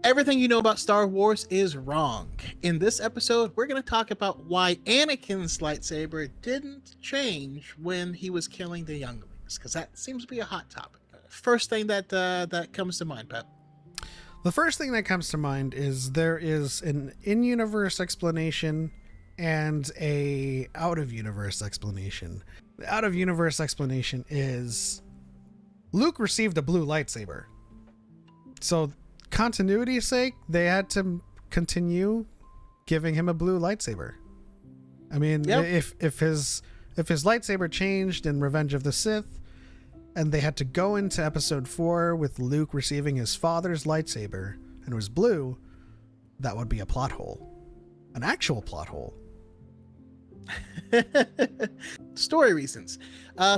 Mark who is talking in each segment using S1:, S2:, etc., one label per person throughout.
S1: Everything you know about Star Wars is wrong. In this episode, we're going to talk about why Anakin's lightsaber didn't change when he was killing the younglings, because that seems to be a hot topic. First thing that comes to mind, Pep.
S2: The first thing that comes to mind is there is an in-universe explanation and a out-of-universe explanation. The out-of-universe explanation is Luke received a blue lightsaber. So, continuity's sake, they had to continue giving him a blue lightsaber. I mean,
S1: Yep.
S2: if his lightsaber changed in Revenge of the Sith, and they had to go into episode 4 with Luke receiving his father's lightsaber and it was blue, that would be a plot hole. An actual plot hole.
S1: Story reasons.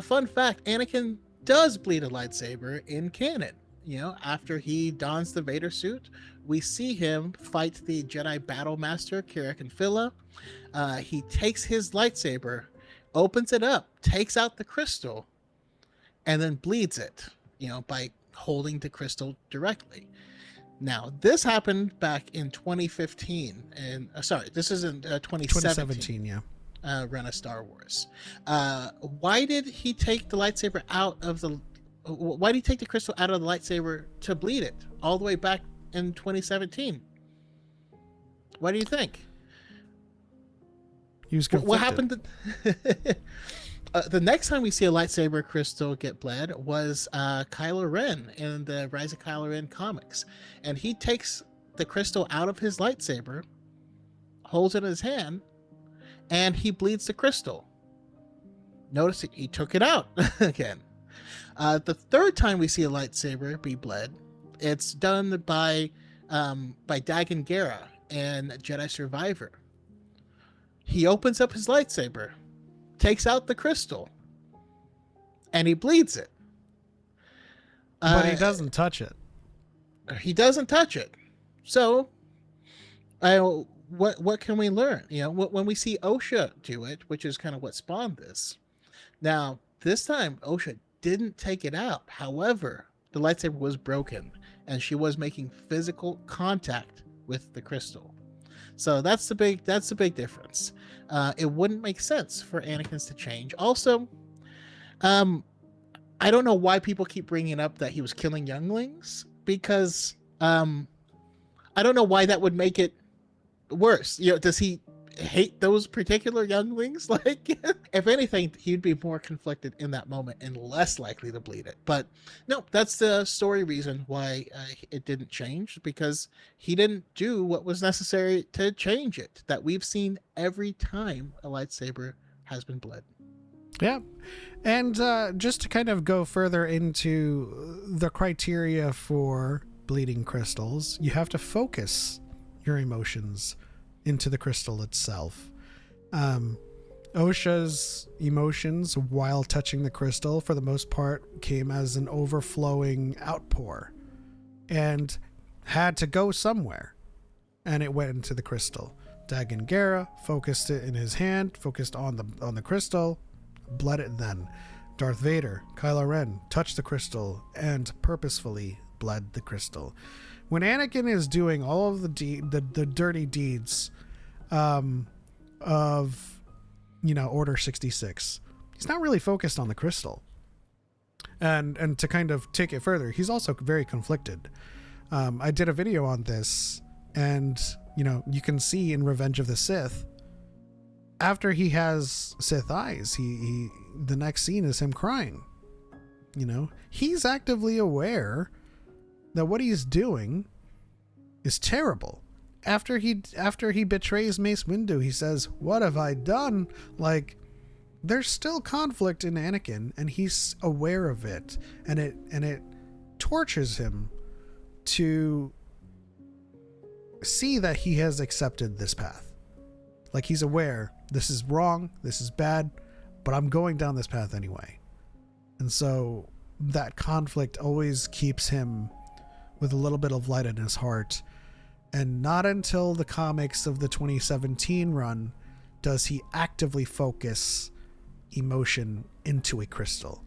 S1: Fun fact, Anakin does bleed a lightsaber in canon. You know, after he dons the Vader suit, we see him fight the Jedi Battle Master, Kirak and Phila. He takes his lightsaber, opens it up, takes out the crystal, and then bleeds it, you know, by holding the crystal directly. Now, this happened back in 2015, and this is in 2017.
S2: Yeah.
S1: Run of Star Wars. Why did he take the lightsaber out of the? Why did he take the crystal out of the lightsaber to bleed it all the way back in 2017? What do you think?
S2: He was conflicted.
S1: What happened? The next time we see a lightsaber crystal get bled was Kylo Ren in the Rise of Kylo Ren comics, and he takes the crystal out of his lightsaber, holds it in his hand, and he bleeds the crystal. Notice he took it out again. The third time we see a lightsaber be bled, it's done by Dagan Gera in Jedi Survivor. He opens up his lightsaber, takes out the crystal, and he bleeds it.
S2: But he doesn't touch it.
S1: He doesn't touch it. So, what can we learn? You know, when we see Osha do it, which is kind of what spawned this. Now, this time Osha didn't take it out. However, the lightsaber was broken, and she was making physical contact with the crystal. So that's the big difference. It wouldn't make sense for Anakin's to change. Also, I don't know why people keep bringing up that he was killing younglings, because I don't know why that would make it worse. You know, does he hate those particular younglings? Like, if anything, he'd be more conflicted in that moment and less likely to bleed it. But no, that's the story reason why it didn't change, because he didn't do what was necessary to change it, that we've seen every time a lightsaber has been bled.
S2: Yeah. And just to kind of go further into the criteria for bleeding crystals, you have to focus your emotions into the crystal itself. Osha's emotions while touching the crystal, for the most part, came as an overflowing outpour and had to go somewhere, and it went into the crystal. Dagan Gera focused it in his hand, focused on the crystal, bled it then. Darth Vader, Kylo Ren, touched the crystal and purposefully bled the crystal. When Anakin is doing all of the dirty deeds of, you know, Order 66, he's not really focused on the crystal. And to kind of take it further, he's also very conflicted. I did a video on this, and, you know, you can see in Revenge of the Sith, after he has Sith eyes, he the next scene is him crying. You know, he's actively aware that what he's doing is terrible. After he betrays Mace Windu, he says, "What have I done?" Like, there's still conflict in Anakin, and he's aware of it, and it tortures him to see that he has accepted this path. Like, he's aware, this is wrong, this is bad, but I'm going down this path anyway. And so that conflict always keeps him with a little bit of light in his heart. And not until the comics of the 2017 run does he actively focus emotion into a crystal.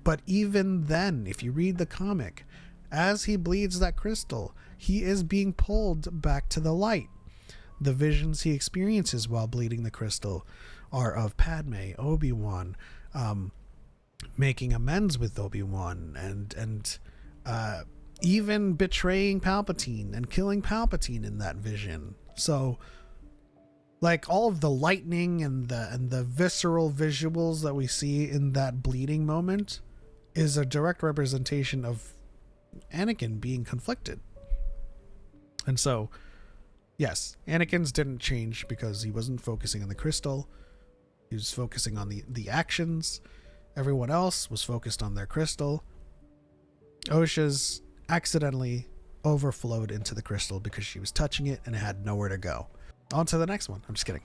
S2: But even then, if you read the comic, As he bleeds that crystal, he is being pulled back to the light. The visions he experiences while bleeding the crystal are of Padme, Obi-Wan, making amends with Obi-Wan, and even betraying Palpatine and killing Palpatine in that vision. So, like, all of the lightning and the visceral visuals that we see in that bleeding moment is a direct representation of Anakin being conflicted. And so, yes, Anakin's didn't change because he wasn't focusing on the crystal. He was focusing on the actions. Everyone else was focused on their crystal. Osha's accidentally overflowed into the crystal because she was touching it and it had nowhere to go. On to the next one. I'm just kidding.